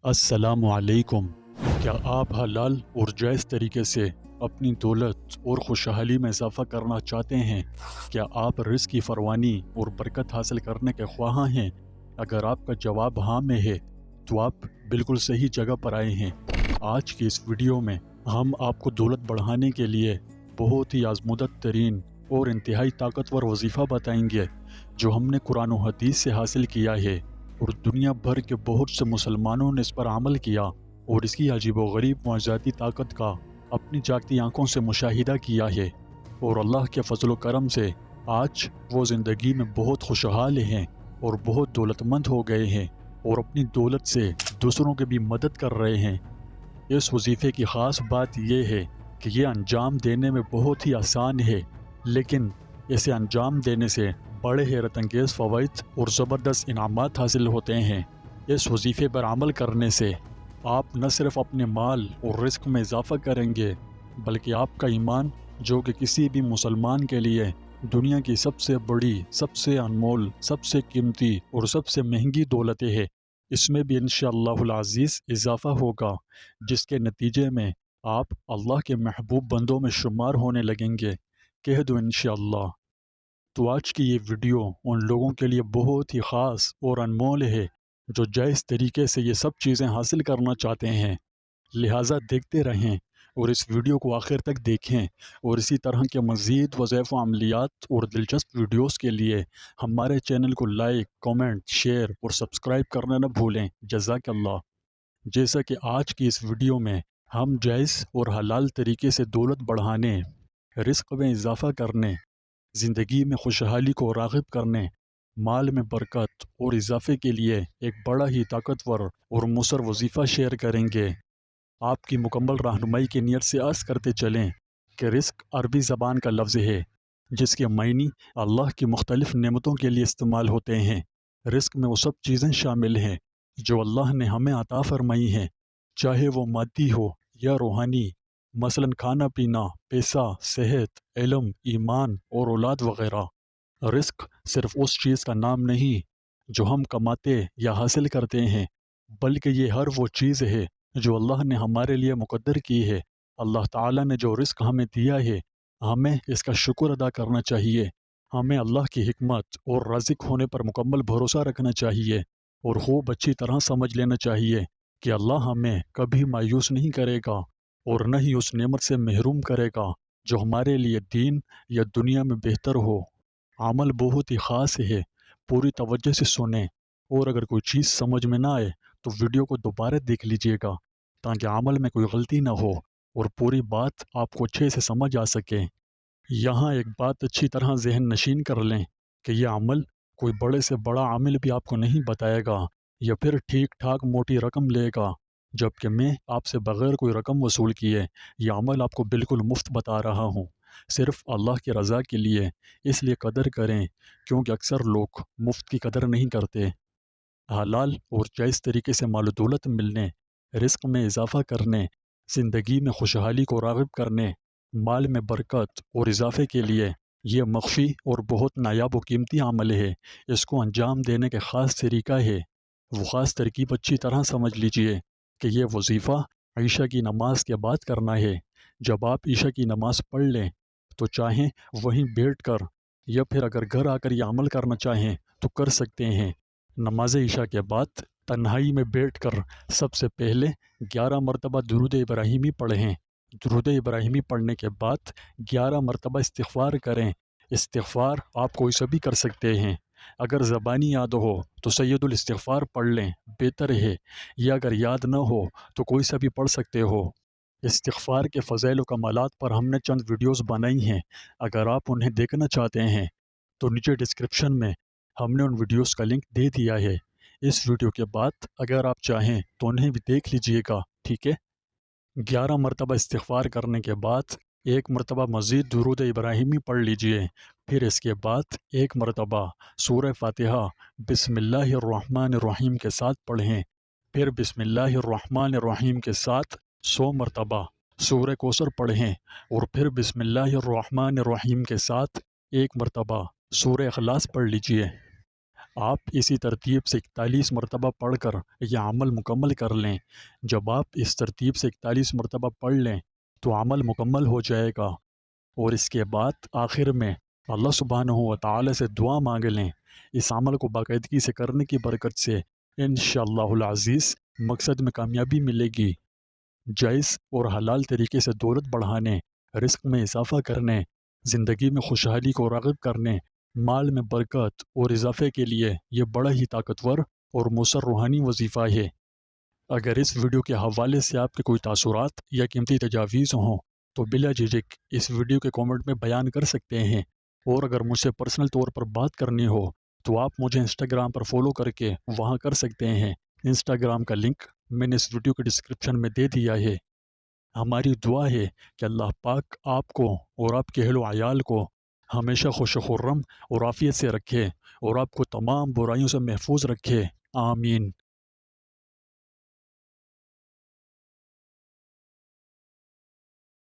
अस्सलाम वालेकुम। क्या आप हलाल और जायज़ तरीके से अपनी दौलत और खुशहाली में इजाफ़ा करना चाहते हैं? क्या आप रिज़्क़ की फ़रवानी और बरकत हासिल करने के ख्वाह हैं? अगर आपका जवाब हाँ में है तो आप बिल्कुल सही जगह पर आए हैं। आज की इस वीडियो में हम आपको दौलत बढ़ाने के लिए बहुत ही आज़मुदत तरीन और इंतहाई ताकतवर वजीफ़ा बताएंगे जो हमने कुरान और हदीस से हासिल किया है और दुनिया भर के बहुत से मुसलमानों ने इस पर अमल किया और इसकी अजीबोगरीब मुआज़ाती ताकत का अपनी जागती आंखों से मुशाहिदा किया है। और अल्लाह के फजल करम से आज वो ज़िंदगी में बहुत खुशहाल हैं और बहुत दौलतमंद हो गए हैं और अपनी दौलत से दूसरों की भी मदद कर रहे हैं। इस वजीफ़े की ख़ास बात यह है कि ये अंजाम देने में बहुत ही आसान है, लेकिन इसे अंजाम देने से बड़े हैरत अंगेज़ फ़वाइद और ज़बरदस्त इनामात हासिल होते हैं। इस वजीफ़े पर अमल करने से आप न सिर्फ़ अपने माल और रिस्क में इजाफ़ा करेंगे, बल्कि आपका ईमान, जो कि किसी भी मुसलमान के लिए दुनिया की सबसे बड़ी, सबसे अनमोल, सबसे कीमती और सबसे महंगी दौलत है, इसमें भी इंशाअल्लाहुल अज़ीज़ इजाफ़ा होगा, जिसके नतीजे में आप अल्लाह के महबूब बंदों में शुमार होने लगेंगे। कह दो इंशाअल्लाह। तो आज की ये वीडियो उन लोगों के लिए बहुत ही ख़ास और अनमोल है जो जायज़ तरीके से ये सब चीज़ें हासिल करना चाहते हैं। लिहाजा देखते रहें और इस वीडियो को आखिर तक देखें, और इसी तरह के मज़ीद वज़ाइफ व अमलियात और दिलचस्प वीडियोस के लिए हमारे चैनल को लाइक, कमेंट, शेयर और सब्सक्राइब करना न भूलें। जज़ाकल्लाह। जैसा कि आज की इस वीडियो में हम जायज़ और हलाल तरीके से दौलत बढ़ाने, रिस्क में इजाफ़ा करने, ज़िंदगी में खुशहाली को राग़िब करने, माल में बरकत और इजाफ़े के लिए एक बड़ा ही ताकतवर और मुसर वजीफ़ा शेयर करेंगे। आपकी मुकम्मल रहनुमाई की नीयत से अर्ज़ करते चलें कि रिस्क अरबी ज़बान का लफ्ज़ है जिसके मायने अल्लाह की मुख्तलिफ़ नेमतों के लिए इस्तेमाल होते हैं। रिस्क में वो सब चीज़ें शामिल हैं जो अल्लाह ने हमें अता फ़रमाई हैं, चाहे वो मादी हो या रूहानी, मसलन खाना पीना, पैसा, सेहत, इल्म, ईमान और औलाद वग़ैरह। रिस्क सिर्फ़ उस चीज़ का नाम नहीं जो हम कमाते या हासिल करते हैं, बल्कि ये हर वो चीज़ है जो अल्लाह ने हमारे लिए मुक़द्दर की है। अल्लाह ताला ने जो रिस्क हमें दिया है, हमें इसका शुक्र अदा करना चाहिए। हमें अल्लाह की हिकमत और राज़िक होने पर मुकम्मल भरोसा रखना चाहिए और खूब अच्छी तरह समझ लेना चाहिए कि अल्लाह हमें कभी मायूस नहीं करेगा और न ही उस नेमत से महरूम करेगा जो हमारे लिए दीन या दुनिया में बेहतर हो। अमल बहुत ही ख़ास है, पूरी तवज्जो से सुनें, और अगर कोई चीज़ समझ में ना आए तो वीडियो को दोबारा देख लीजिएगा ताकि अमल में कोई गलती ना हो और पूरी बात आपको अच्छे से समझ आ सके। यहाँ एक बात अच्छी तरह ज़हन नशीन कर लें कि यह अमल कोई बड़े से बड़ा आमिल भी आपको नहीं बताएगा या फिर ठीक ठाक मोटी रकम लेगा, जबकि मैं आपसे बग़ैर कोई रकम वसूल किए यह अमल आपको बिल्कुल मुफ्त बता रहा हूँ, सिर्फ़ अल्लाह की रज़ा के लिए। इसलिए कदर करें, क्योंकि अक्सर लोग मुफ्त की कदर नहीं करते। हलाल और जायज़ तरीके से माल दौलत मिलने, रिस्क में इजाफ़ा करने, ज़िंदगी में खुशहाली को राग़िब करने, माल में बरकत और इजाफ़े के लिए ये मख़फ़ी और बहुत नायाब व कीमती अमल है। इसको अंजाम देने का ख़ास तरीका है, वो ख़ास तरकीब अच्छी तरह समझ लीजिए कि ये वजीफ़ा ईशा की नमाज के बाद करना है। जब आप ईशा की नमाज़ पढ़ लें तो चाहें वहीं बैठ कर या फिर अगर घर आकर यह अमल करना चाहें तो कर सकते हैं। नमाज ईशा के बाद तन्हाई में बैठकर सबसे पहले 11 मरतबा दुरूद इब्राहिमी पढ़ें। दुरूद इब्राहिमी पढ़ने के बाद 11 मरतबा इस्तिग़फ़ार करें। इस्तिग़फ़ार आप कोई सा भी कर सकते हैं, अगर ज़बानी याद हो तो सैयदुल इस्तिग़फ़ार पढ़ लें, बेहतर है, या अगर याद न हो तो कोई सा भी पढ़ सकते हो। इस्तिग़फ़ार के फ़ज़ाइल व कमालात पर हमने चंद वीडियोज़ बनाई हैं, अगर आप उन्हें देखना चाहते हैं तो नीचे डिस्क्रिप्शन में हमने उन वीडियोज़ का लिंक दे दिया है। इस वीडियो के बाद अगर आप चाहें तो उन्हें भी देख लीजिएगा, ठीक है। 11 मरतबा इस्तिग़फ़ार करने के बाद एक मरतबा मज़ीद दुरूद इब्राहिमी पढ़ लीजिए। फिर इसके बाद एक मरतबा सूरह फ़ातिहा बिस्मिल्लाहिर्रहमानिर्रहीम के साथ पढ़ें। फिर बिस्मिल्लाहिर्रहमानिर्रहीम के साथ 100 मरतबा सूरह कौसर पढ़ें और फिर बिस्मिल्लाहिर्रहमानिर्रहीम के साथ एक मरतबा सूरह इख़लास पढ़ लीजिए। آپ اسی ترتیب سے 41 مرتبہ پڑھ کر یہ عمل مکمل کر لیں۔ جب آپ اس ترتیب سے 41 مرتبہ پڑھ لیں تو عمل مکمل ہو جائے گا، اور اس کے بعد آخر میں اللہ سبحانہ و تعالی سے دعا مانگ لیں۔ اس عمل کو باقاعدگی سے کرنے کی برکت سے انشاءاللہ العزیز مقصد میں کامیابی ملے گی۔ جائز اور حلال طریقے سے دولت بڑھانے، رزق میں اضافہ کرنے، زندگی میں خوشحالی کو راغب کرنے، مال میں برکت اور اضافے کے لیے یہ بڑا ہی طاقتور اور مؤثر روحانی وظیفہ ہے۔ اگر اس ویڈیو کے حوالے سے آپ کے کوئی تاثرات یا قیمتی تجاویز ہوں تو بلا جھجک اس ویڈیو کے کامنٹ میں بیان کر سکتے ہیں، اور اگر مجھ سے پرسنل طور پر بات کرنی ہو تو آپ مجھے انسٹاگرام پر فالو کر کے وہاں کر سکتے ہیں۔ انسٹاگرام کا لنک میں نے اس ویڈیو کے ڈسکرپشن میں دے دیا ہے۔ ہماری دعا ہے کہ اللہ پاک آپ کو اور آپ کے اہل و عیال کو ہمیشہ خوش و خرم اور عافیت سے رکھے، اور آپ کو تمام برائیوں سے محفوظ رکھے۔ آمین۔